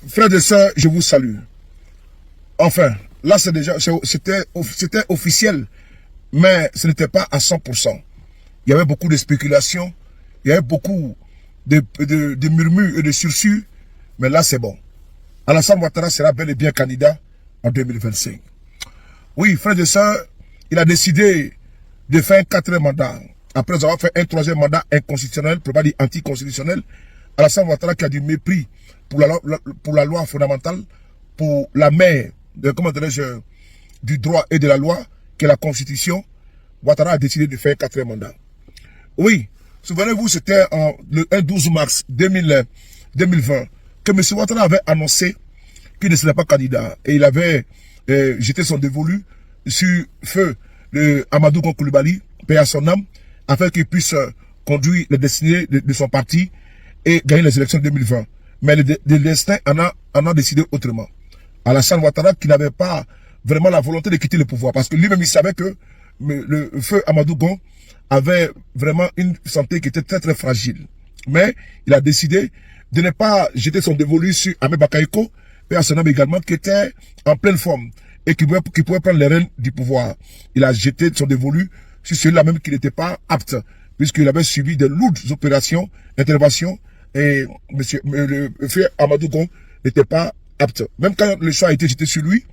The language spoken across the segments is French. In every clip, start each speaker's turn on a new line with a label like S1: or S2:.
S1: Frères et sœurs, je vous salue. Enfin, là, c'était officiel, mais ce n'était pas à 100%. Il y avait beaucoup de spéculations, il y avait beaucoup de murmures et de sursus, mais là, c'est bon. Alassane Ouattara sera bel et bien candidat en 2025. Oui, frères et sœurs, il a décidé de faire un 4e mandat. Après avoir fait un 3e mandat inconstitutionnel, pour ne pas dire anticonstitutionnel, Alassane Ouattara qui a du mépris pour la loi fondamentale, pour la mère du droit et de la loi, qui est la Constitution, Ouattara a décidé de faire un 4e mandat. Oui, souvenez-vous, c'était le 12 mars 2020 que M. Ouattara avait annoncé qu'il ne serait pas candidat. Et il avait jeté son dévolu sur feu de Amadou Gon Coulibaly, paix à son âme, afin qu'il puisse conduire les destinées de son parti et gagner les élections de 2020. Mais le destin en a décidé autrement. Alassane Ouattara qui n'avait pas vraiment la volonté de quitter le pouvoir, parce que lui-même il savait que le feu Amadou Gon avait vraiment une santé qui était très très fragile. Mais il a décidé de ne pas jeter son dévolu sur Ahmed Bakayoko, et à son âme également, qui était en pleine forme et qui pouvait prendre les rênes du pouvoir. Il a jeté son dévolu sur celui-là même qui n'était pas apte, puisqu'il avait subi de lourdes opérations, interventions, et le feu Amadou Gon n'était pas apte. Même quand le choix a été jeté sur lui,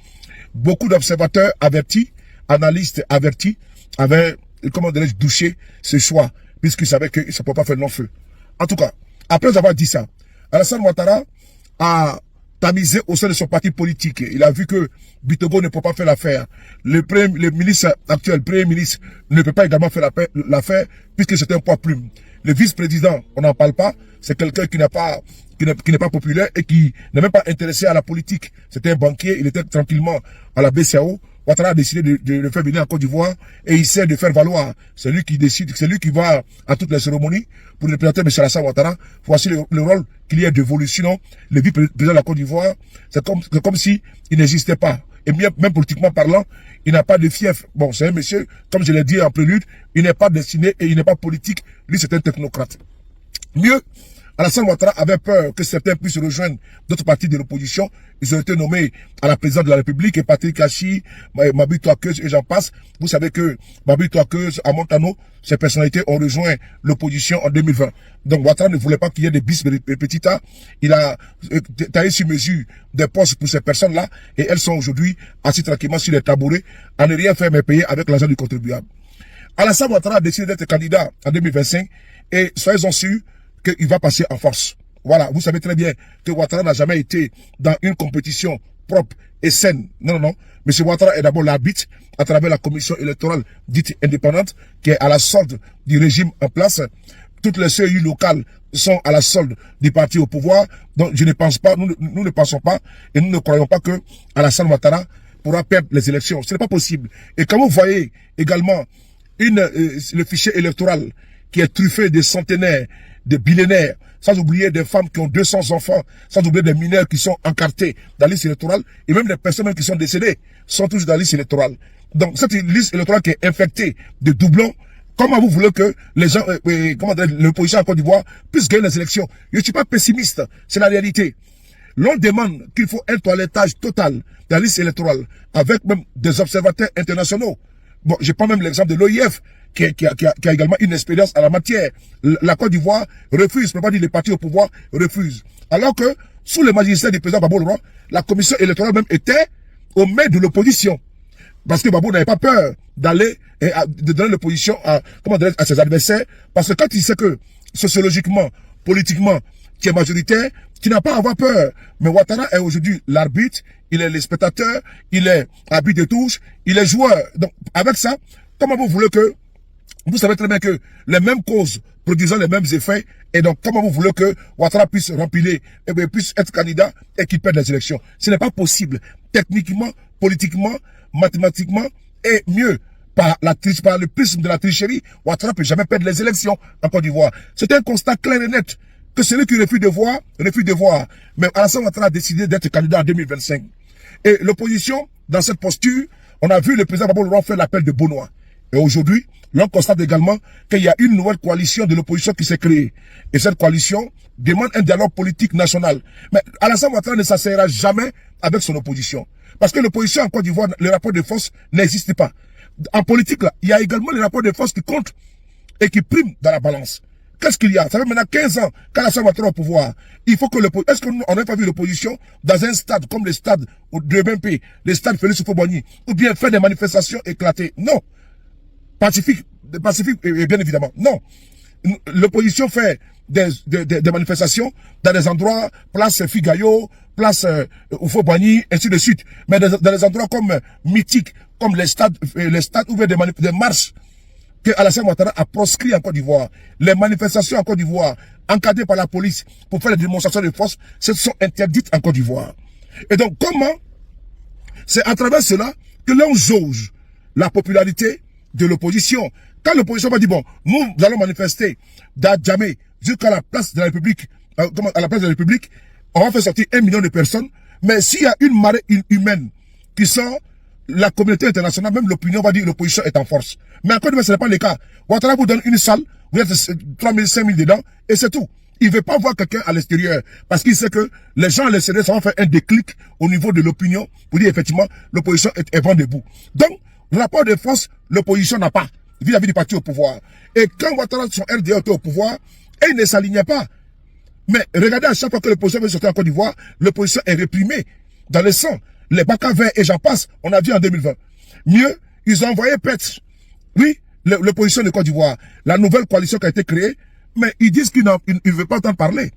S1: beaucoup d'observateurs avertis, analystes avertis, avaient, comment dirais-je, douché ce choix, puisqu'ils savaient que ça ne pouvait pas faire long feu. En tout cas, après avoir dit ça, Alassane Ouattara a tamisé au sein de son parti politique. Il a vu que Bitogo ne peut pas faire l'affaire. Le ministre actuel, Premier ministre, ne peut pas également faire l'affaire, puisque c'est un poids plume. Le vice-président, on n'en parle pas, c'est quelqu'un qui n'est pas populaire et qui n'est même pas intéressé à la politique. C'était un banquier, il était tranquillement à la BCAO. Ouattara a décidé de le faire venir en Côte d'Ivoire et il sait de faire valoir. C'est lui qui décide, c'est lui qui va à toutes les cérémonies pour représenter M. Alassane Ouattara. Voici le rôle qu'il y a dévolu. Sinon, le vice-président de la Côte d'Ivoire, c'est comme si il n'existait pas. Et même politiquement parlant, il n'a pas de fief. Bon, c'est un monsieur, comme je l'ai dit en prélude, il n'est pas destiné et il n'est pas politique. Lui, c'est un technocrate. Mieux, Alassane Ouattara avait peur que certains puissent rejoindre d'autres partis de l'opposition. Ils ont été nommés à la présidence de la République, et Patrick Kachi, Mabi Touakeuse et j'en passe. Vous savez que Mabi Touakeuse, à Montano, ces personnalités ont rejoint l'opposition en 2020. Donc Ouattara ne voulait pas qu'il y ait des bis petita. Il a taillé sur mesure des postes pour ces personnes-là et elles sont aujourd'hui assises tranquillement sur les tabourets à ne rien faire mais payer avec l'argent du contribuable. Alassane Ouattara a décidé d'être candidat en 2025 et soyez-en sûrs qu'il va passer en force. Voilà, vous savez très bien que Ouattara n'a jamais été dans une compétition propre et saine. Non, non, non. M. Ouattara est d'abord l'arbitre à travers la commission électorale dite indépendante qui est à la solde du régime en place. Toutes les CEI locales sont à la solde du parti au pouvoir. Donc je ne pense pas, nous ne pensons pas et nous ne croyons pas que Alassane Ouattara pourra perdre les élections. Ce n'est pas possible. Et quand vous voyez également le fichier électoral qui est truffé de centenaires, de millénaires, sans oublier des femmes qui ont 200 enfants, sans oublier des mineurs qui sont encartés dans la liste électorale, et même des personnes qui sont décédées sont tous dans la liste électorale. Donc cette liste électorale qui est infectée de doublons, comment vous voulez que les gens, l'opposition en Côte d'Ivoire puisse gagner les élections? Je ne suis pas pessimiste, c'est la réalité. L'on demande qu'il faut un toilettage total de la liste électorale, avec même des observateurs internationaux. Bon, je prends même l'exemple de l'OIF, qui a également une expérience à la matière. La Côte d'Ivoire refuse, pour ne pas dire les partis au pouvoir refusent. Alors que, sous le magistère du président Babou Laurent, la commission électorale même était au maître de l'opposition. Parce que Babou n'avait pas peur d'aller et de donner l'opposition à ses adversaires. Parce que quand il sait que, sociologiquement, politiquement, tu es majoritaire, tu n'as pas à avoir peur. Mais Ouattara est aujourd'hui l'arbitre, il est le spectateur, il est arbitre de touche, il est joueur. Donc, avec ça, comment vous voulez que, vous savez très bien que les mêmes causes produisant les mêmes effets, et donc comment vous voulez que Ouattara puisse remplir, puisse être candidat et qu'il perde les élections? Ce n'est pas possible. Techniquement, politiquement, mathématiquement, et mieux, par le prisme de la tricherie, Ouattara ne peut jamais perdre les élections en Côte d'Ivoire. C'est un constat clair et net que celui qui refuse de voir. Mais Alassane Ouattara a décidé d'être candidat en 2025. Et l'opposition, dans cette posture, on a vu le président Babou Laurent faire l'appel de Benoît. Et aujourd'hui, l'on constate également qu'il y a une nouvelle coalition de l'opposition qui s'est créée. Et cette coalition demande un dialogue politique national. Mais Alassane Ouattara ne s'asseyera jamais avec son opposition. Parce que l'opposition en Côte d'Ivoire, le rapport de force n'existe pas. En politique, là, il y a également les rapports de force qui comptent et qui priment dans la balance. Qu'est-ce qu'il y a? Ça fait maintenant 15 ans qu'Alassane Ouattara est au pouvoir. Il faut que l'opposition... Est-ce qu'on n'a pas vu l'opposition dans un stade comme le stade de BMP, le stade Félix Houphouët-Boigny, ou bien faire des manifestations éclatées? Non. Pacifique et bien évidemment. Non. L'opposition fait des manifestations dans des endroits, place Figayo, place Houphouët-Boigny, ainsi de suite. Mais dans des endroits comme mythiques, comme les stades où il y a des marches que Alassane Ouattara a proscrit en Côte d'Ivoire. Les manifestations en Côte d'Ivoire, encadrées par la police pour faire des démonstrations de force, ce sont interdites en Côte d'Ivoire. Et donc, comment? C'est à travers cela que l'on jauge la popularité de l'opposition. Quand l'opposition va dire, bon, nous allons manifester d'Adjamé jusqu'à la place de la République, à la place de la République, on va faire sortir 1 million de personnes, mais s'il y a une marée humaine qui sort, la communauté internationale, même l'opinion va dire que l'opposition est en force. Mais en Côte d'Ivoire, ce n'est pas le cas. Ouattara vous donne une salle, vous êtes 3 000, 5 000 dedans, et c'est tout. Il ne veut pas voir quelqu'un à l'extérieur, parce qu'il sait que les gens à l'extérieur, ça va faire un déclic au niveau de l'opinion, pour dire effectivement, l'opposition est vent debout. Donc, le rapport de force, l'opposition n'a pas, vis-à-vis du parti au pouvoir. Et quand Ouattara, son RDA était au pouvoir, il ne s'alignait pas. Mais regardez, à chaque fois que l'opposition veut sortir en Côte d'Ivoire, l'opposition est réprimée dans le sang. Les Baka verts et j'en passe, on a vu en 2020. Mieux, ils ont envoyé PET. Oui, l'opposition de Côte d'Ivoire, la nouvelle coalition qui a été créée, mais ils disent qu'ils ne veulent pas entendre parler.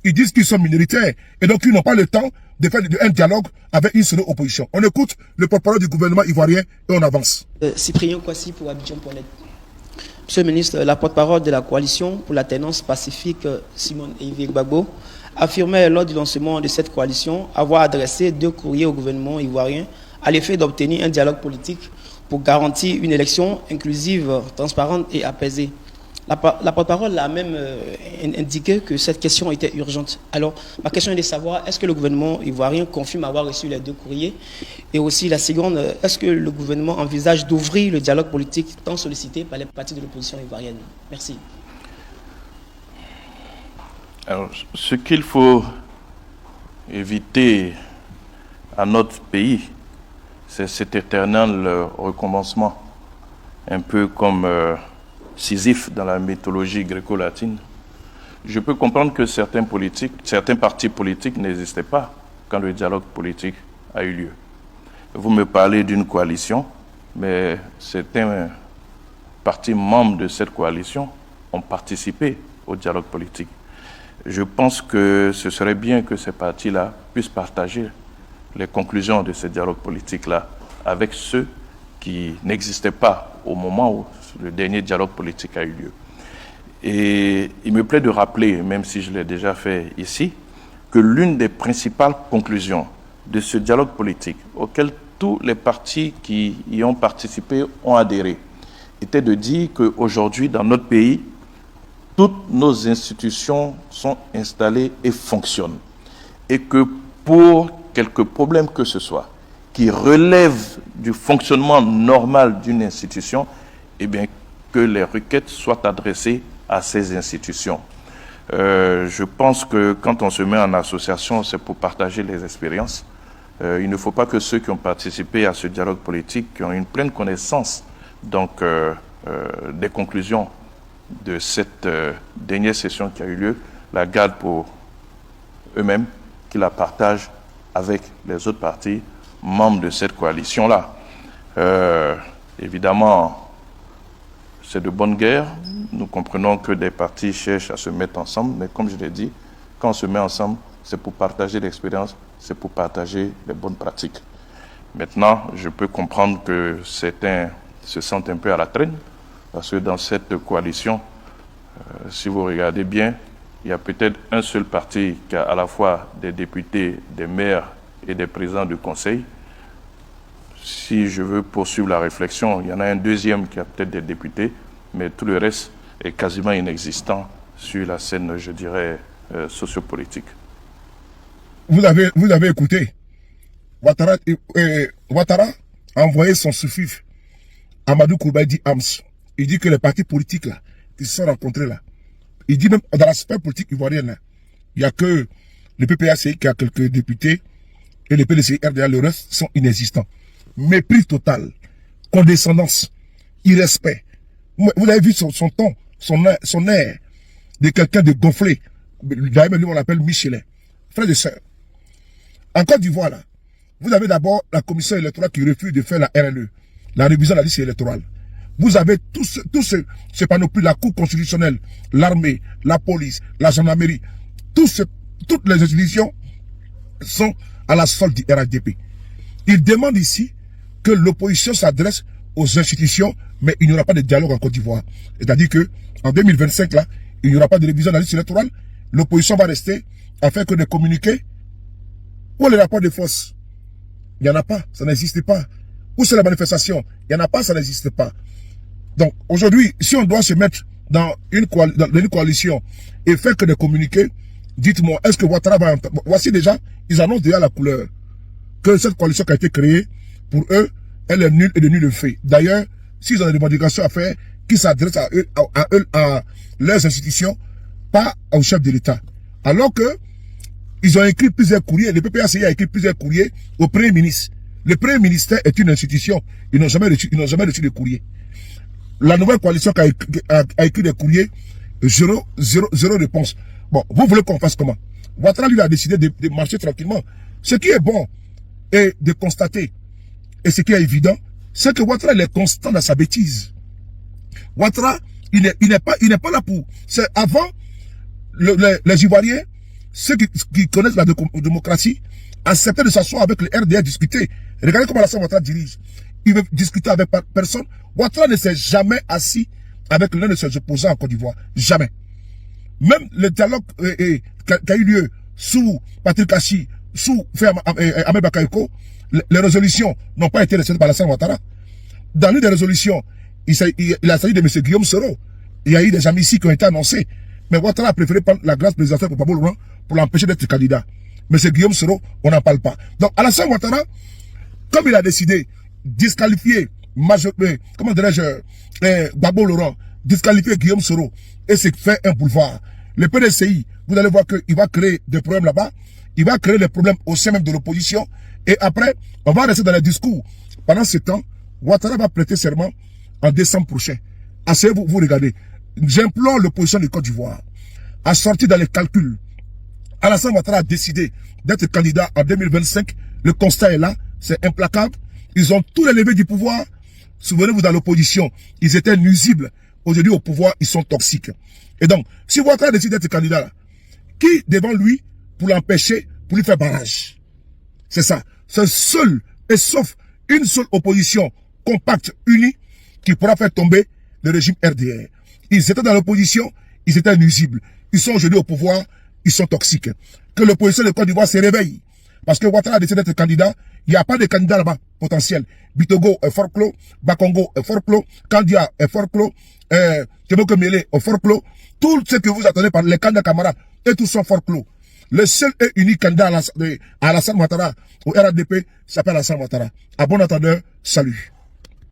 S1: Ils disent qu'ils sont minoritaires et donc ils n'ont pas le temps de faire un dialogue avec une seule opposition. On écoute le porte-parole du gouvernement ivoirien et on avance.
S2: Cyprien Kwasi pour Abidjan.net. Monsieur le ministre, la porte-parole de la coalition pour la tenance pacifique, Simone Eivie Gbagbo, affirmait lors du lancement de cette coalition avoir adressé 2 courriers au gouvernement ivoirien à l'effet d'obtenir un dialogue politique pour garantir une élection inclusive, transparente et apaisée. La porte-parole a même indiqué que cette question était urgente. Alors, ma question est de savoir, est-ce que le gouvernement ivoirien confirme avoir reçu les 2 courriers? Et aussi, la seconde, est-ce que le gouvernement envisage d'ouvrir le dialogue politique tant sollicité par les partis de l'opposition ivoirienne? Merci.
S3: Alors, ce qu'il faut éviter à notre pays, c'est cet éternel recommencement, un peu comme Sisyphe dans la mythologie gréco-latine. Je peux comprendre que certains partis politiques n'existaient pas quand le dialogue politique a eu lieu. Vous me parlez d'une coalition, mais certains partis membres de cette coalition ont participé au dialogue politique. Je pense que ce serait bien que ces partis-là puissent partager les conclusions de ce dialogue politique-là avec ceux qui n'existaient pas au moment où le dernier dialogue politique a eu lieu. Et il me plaît de rappeler, même si je l'ai déjà fait ici, que l'une des principales conclusions de ce dialogue politique, auquel tous les partis qui y ont participé ont adhéré, était de dire qu'aujourd'hui, dans notre pays, toutes nos institutions sont installées et fonctionnent. Et que pour quelques problèmes que ce soit, qui relèvent du fonctionnement normal d'une institution, eh bien, que les requêtes soient adressées à ces institutions. Je pense que quand on se met en association, c'est pour partager les expériences. Il ne faut pas que ceux qui ont participé à ce dialogue politique, qui ont une pleine connaissance donc, des conclusions de cette dernière session qui a eu lieu, la gardent pour eux-mêmes, qui la partagent avec les autres partis membres de cette coalition-là. Évidemment, c'est de bonne guerre. Nous comprenons que des partis cherchent à se mettre ensemble, mais comme je l'ai dit, quand on se met ensemble, c'est pour partager l'expérience, c'est pour partager les bonnes pratiques. Maintenant, je peux comprendre que certains se sentent un peu à la traîne, parce que dans cette coalition, si vous regardez bien, il y a peut-être un seul parti qui a à la fois des députés, des maires et des présidents du conseil. Si je veux poursuivre la réflexion, il y en a un deuxième qui a peut-être des députés, mais tout le reste est quasiment inexistant sur la scène, je dirais, sociopolitique.
S1: Vous avez écouté. Ouattara a envoyé son suffif Amadou Koulibaly dit AMS. Il dit que les partis politiques là, qui se sont rencontrés là, il dit même dans la sphère politique ivoirienne là, il n'y a que le PPACI qui a quelques députés et le PDCI RDA, le reste sont inexistants. Mépris total, condescendance, irrespect. Vous avez vu son ton, son air de quelqu'un de gonflé. D'ailleurs, lui on l'appelle Michelin. Frère de sœur. En Côte d'Ivoire là, vous avez d'abord la commission électorale qui refuse de faire la RLE, la révision de la liste électorale. Vous avez tous ce panoplie, la Cour constitutionnelle, l'armée, la police, la gendarmerie, toutes les institutions sont à la solde du RHDP. Il demande ici que l'opposition s'adresse aux institutions, mais il n'y aura pas de dialogue en Côte d'Ivoire. C'est-à-dire que en 2025, là, il n'y aura pas de révision de la liste électorale. L'opposition va rester à faire que des communiqués. Où est le rapport de force? Il n'y en a pas, ça n'existe pas. Où c'est la manifestation? Il n'y en a pas, ça n'existe pas. Donc aujourd'hui, si on doit se mettre dans une coalition et faire que des communiqués, dites-moi, est-ce que Ouattara va... Voici déjà, ils annoncent déjà la couleur. Que cette coalition qui a été créée, pour eux, elle est nulle et de nulle fait. D'ailleurs, s'ils ont des revendications à faire, qu'ils s'adressent à eux, à leurs institutions, pas au chef de l'État. Alors que ils ont écrit plusieurs courriers, le PPACI a écrit plusieurs courriers au Premier ministre. Le Premier ministère est une institution. Ils n'ont jamais reçu de courrier. La nouvelle coalition qui a écrit des courriers, zéro réponse. Bon, vous voulez qu'on fasse comment? Ouattara, lui, a décidé de marcher tranquillement. Ce qui est bon et de constater, et ce qui est évident, c'est que Ouattara, il est constant dans sa bêtise. Ouattara, il n'est pas là pour... C'est avant, les Ivoiriens, ceux qui connaissent la démocratie, acceptaient de s'asseoir avec le RDR, discuter. Regardez comment Alassane Ouattara dirige. Il veut discuter avec personne. Ouattara ne s'est jamais assis avec l'un de ses opposants en Côte d'Ivoire. Jamais. Même le dialogue qui a eu lieu sous Patrick Kachi, sous Ahmed Bakayoko, les résolutions n'ont pas été respectées par Alassane Ouattara. Dans l'une des résolutions, il a s'agit de M. Guillaume Soro. Il y a eu des amis ici qui ont été annoncés. Mais Ouattara a préféré prendre la grâce présidentielle pour Gbagbo Laurent pour l'empêcher d'être candidat. M. Guillaume Soro, on n'en parle pas. Donc Alassane Ouattara, comme il a décidé disqualifier comment dirais-je, Gbagbo Laurent, disqualifier Guillaume Soro et se faire un boulevard. Le PDCI, vous allez voir qu'il va créer des problèmes là-bas. Il va créer des problèmes au sein même de l'opposition. Et après, on va rester dans les discours. Pendant ce temps, Ouattara va prêter serment en décembre prochain. Asseyez-vous, vous regardez. J'implore l'opposition de Côte d'Ivoire à sortir dans les calculs. Alassane Ouattara a décidé d'être candidat en 2025. Le constat est là. C'est implacable. Ils ont tous les levés du pouvoir. Souvenez-vous, dans l'opposition, ils étaient nuisibles. Aujourd'hui, au pouvoir, ils sont toxiques. Et donc, si Ouattara décide d'être candidat, là, qui devant lui pour l'empêcher, pour lui faire barrage? C'est ça. C'est seul et sauf une seule opposition compacte, unie, qui pourra faire tomber le régime RDR. Ils étaient dans l'opposition, ils étaient nuisibles. Ils sont aujourd'hui au pouvoir, ils sont toxiques. Que l'opposition de Côte d'Ivoire se réveille. Parce que Ouattara a décidé d'être candidat, il n'y a pas de candidat là-bas potentiel. Bitogo est fort clos, Bakongo est fort clos, Kandia est fort clos, Teboko Mele est fort clos. Tout ce que vous attendez par les candidats camarades, et tous sont fort clos. Le seul et unique candidat à Alassane Ouattara, au RDP, s'appelle Alassane Ouattara. À bon entendeur, salut.